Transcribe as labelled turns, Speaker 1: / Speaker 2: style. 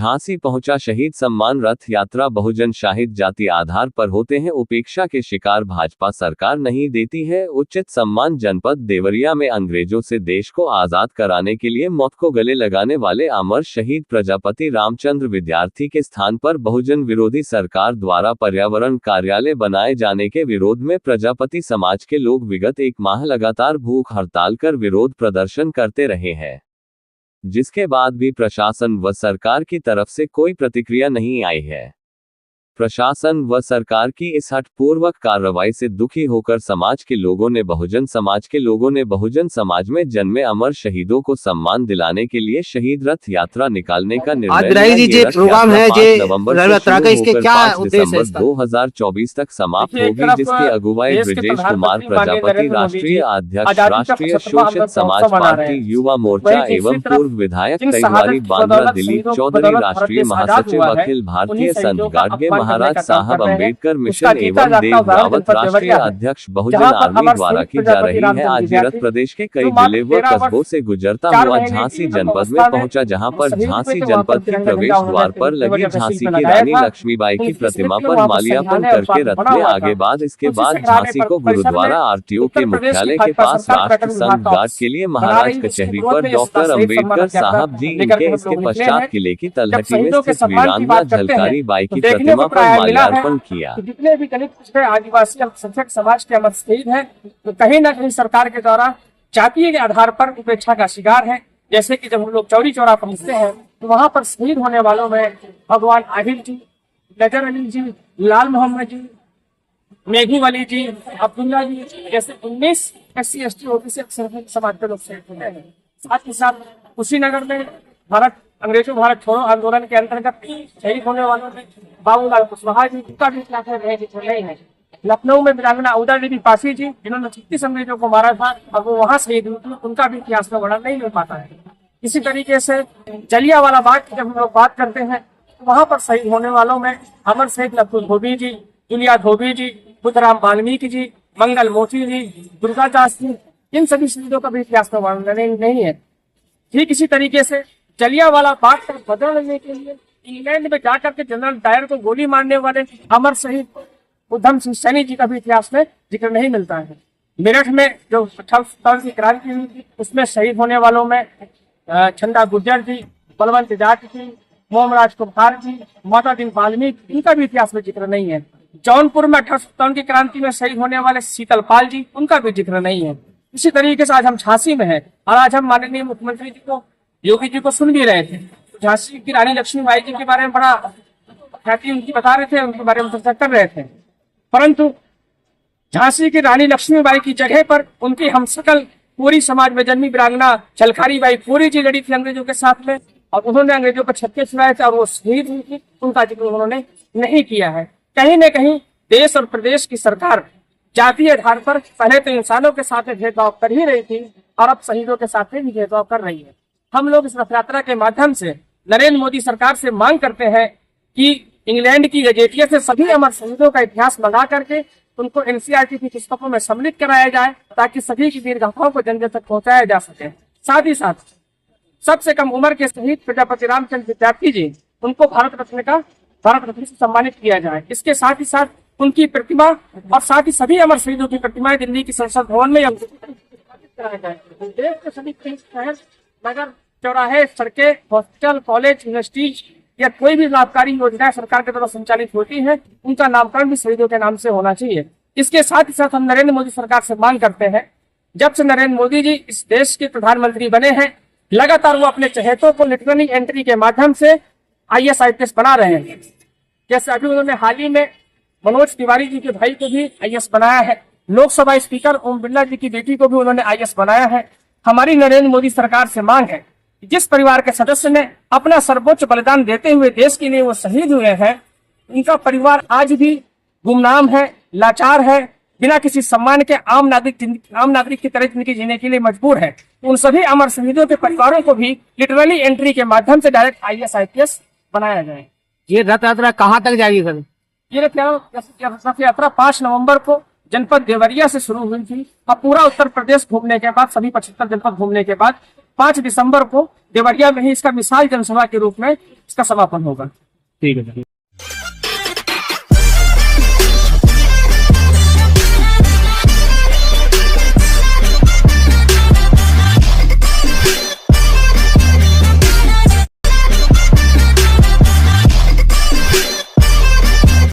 Speaker 1: झांसी पहुंचा शहीद सम्मान रथ यात्रा बहुजन शाहिद जाति आधार पर होते हैं उपेक्षा के शिकार भाजपा सरकार नहीं देती है उचित सम्मान। जनपद देवरिया में अंग्रेजों से देश को आजाद कराने के लिए मौत को गले लगाने वाले अमर शहीद प्रजापति रामचंद्र विद्यार्थी के स्थान पर बहुजन विरोधी सरकार द्वारा पर्यावरण कार्यालय बनाए जाने के विरोध में प्रजापति समाज के लोग विगत एक माह लगातार भूख हड़ताल कर विरोध प्रदर्शन करते रहे हैं, जिसके बाद भी प्रशासन व सरकार की तरफ से कोई प्रतिक्रिया नहीं आई है। प्रशासन व सरकार की इस हठपूर्वक कार्रवाई से दुखी होकर समाज के लोगों ने बहुजन समाज में जन्मे अमर शहीदों को सम्मान दिलाने के लिए शहीद रथ यात्रा निकालने का निर्णय लिया। प्रोग्राम है नवंबर 2024 तक समाप्त होगी, जिसकी अगुवाई ब्रिजेश कुमार प्रजापति, राष्ट्रीय अध्यक्ष, राष्ट्रीय शोषित समाज पार्टी युवा मोर्चा एवं पूर्व विधायक तिवारी बांद्रा, दिलीप चौधरी, राष्ट्रीय महासचिव, अखिल भारतीय संघ गाडगे महाराज साहब अम्बेडकर मिशन एवं देव रावत, राष्ट्रीय अध्यक्ष बहुजन आर्मी द्वारा की जा रही है। आज रथ प्रदेश के कई जिले व कस्बों से गुजरता हुआ झांसी जनपद में पहुंचा, जहां पर झांसी जनपद के प्रवेश द्वार पर लगी झांसी की रानी लक्ष्मीबाई की प्रतिमा पर माल्यार्पण करके रथ में आगे बाद इसके बाद झांसी को गुरुद्वारा आरटीओ के मुख्यालय के पास राष्ट्र संघ गार्ड के लिए महाराज कचहरी पर डॉक्टर अम्बेडकर साहब जी इनके इसके पश्चात किले की तलहटी में स्थित वीरांगना झलकारी बाई की प्रतिमा पर माल्यार्पण किया।
Speaker 2: जितने भी दलित पिछड़े आदिवासी अल्पसंख्यक समाज के अमर शहीद हैं, तो कहीं न कहीं सरकार के द्वारा जातीय के आधार पर उपेक्षा का शिकार है। जैसे कि जब हम लोग चौरी चौरा पहुंचते हैं तो वहां पर शहीद होने वालों में भगवान आहिर जी, नजर अली जी, लाल मोहम्मद जी, मेघी वली जी, अब्दुल्ला जी जैसे 19 SC ST OBC समाज के लोग शहीद हुए हैं। साथ ही साथ कुशीनगर में अंग्रेजों भारत छोड़ो आंदोलन के अंतर्गत शहीद होने वालों में बाबूलाल कुशवाहा जी का भी इतिहास नहीं है। लखनऊ में वीरांगना उदय देवी पासी जी, जिन्होंने 36 अंग्रेजों को मारा था और वो वहां शहीद हुई थी, उनका भी इतिहास में वर्णन नहीं मिल पाता है। इसी तरीके से जलियांवाला बाग की जब हम लोग बात करते हैं तो वहां पर शहीद होने वालों में अमर शहीद लखनऊ धोबी जी, जुलिया धोबी जी, बुद्धराम वाल्मीकि जी, मंगल मोची जी, दुर्गादास जी, इन सभी शहीदों का भी इतिहास में वर्णन नहीं है। ठीक इसी तरीके से जलियांवाला बाग का बदल लेने के लिए इंग्लैंड में जाकर के जनरल डायर को गोली मारने वाले अमर शहीद उधम सिंह सैनी जी का भी इतिहास में जिक्र नहीं मिलता है। मेरठ में जो 1857 की क्रांति हुई थी उसमें शहीद होने वालों में छंदा गुर्जर जी, बलवंत जाट जी, मोहम्मद कुमार जी, माता दिन वाल्मीकि, इनका भी इतिहास में जिक्र नहीं है। जौनपुर में 1857 की क्रांति में शहीद होने वाले शीतलपाल जी, उनका भी जिक्र नहीं है। इसी तरीके से आज हम झांसी में हैं और आज हम माननीय मुख्यमंत्री जी को, योगी जी को सुन भी रहे थे। झांसी की रानी लक्ष्मीबाई जी के बारे में बड़ा ख्याति उनकी बता रहे थे, उनके बारे में चर्चा कर रहे थे, परंतु झांसी की रानी लक्ष्मीबाई की जगह पर उनकी हम सकल पूरी समाज में जन्मी वीरांगना झलकारी बाई पूरी जी लड़ी थी अंग्रेजों के साथ में, और उन्होंने अंग्रेजों पर छक्के छुड़ाए थे और वो शहीद हुई थी, उनका जिक्र उन्होंने नहीं किया है। कहीं न कहीं देश और प्रदेश की सरकार जातीय आधार पर पहले तो इंसानों के साथ भेदभाव कर ही रही थी और अब शहीदों के साथ भी भेदभाव कर रही है। हम लोग इस रथ यात्रा के माध्यम से नरेंद्र मोदी सरकार से मांग करते हैं कि इंग्लैंड की गजेटियर से सभी अमर शहीदों का इतिहास मंगा करके उनको NCERT की पुस्तकों में सम्मिलित कराया जाए, ताकि सभी की दीर्घाओं को जन जन तक पहुंचाया जा सके। साथ ही साथ सबसे कम उम्र के शहीद प्रजापति रामचंद्र विद्यार्थी जी, उनको भारत रत्न से सम्मानित किया जाए। इसके साथ ही साथ उनकी प्रतिमा और साथ ही सभी अमर शहीदों की प्रतिमाएं दिल्ली की संसद भवन में कराया जाए। देश के सभी शहर, नगर, चौराहे, सड़कें, हॉस्पिटल, कॉलेज, यूनिवर्सिटीज या कोई भी लाभकारी योजनाएं सरकार के द्वारा संचालित होती है, उनका नामकरण भी शहीदों के नाम से होना चाहिए। इसके साथ ही साथ हम नरेंद्र मोदी सरकार से मांग करते हैं, जब से नरेंद्र मोदी जी इस देश के प्रधानमंत्री बने हैं, लगातार वो अपने चहेतों को लिटरली एंट्री के माध्यम से IAS IPS बना रहे हैं। जैसे अभी उन्होंने हाल ही में मनोज तिवारी जी के भाई को भी IAS बनाया है, लोकसभा स्पीकर ओम बिरला जी की बेटी को भी उन्होंने IAS बनाया है। हमारी नरेंद्र मोदी सरकार से मांग है, जिस परिवार के सदस्य ने अपना सर्वोच्च बलिदान देते हुए देश के लिए वो शहीद हुए हैं, उनका परिवार आज भी गुमनाम है, लाचार है, बिना किसी सम्मान के आम नागरिक की तरह जिंदगी जीने के लिए मजबूर है। उन सभी अमर शहीदों के परिवारों को भी लिटरली एंट्री के माध्यम से डायरेक्ट IAS IPS बनाया जाए।
Speaker 3: ये रथ यात्रा कहाँ तक जाएगी सर?
Speaker 2: ये रथ यात्रा 5 नवंबर को जनपद देवरिया से शुरू हुई थी और पूरा उत्तर प्रदेश घूमने के बाद, सभी 75 जनपद घूमने के बाद 5 दिसंबर को देवरिया में ही इसका मिसाल जनसभा के रूप में इसका समापन होगा।
Speaker 3: ठीक है सर।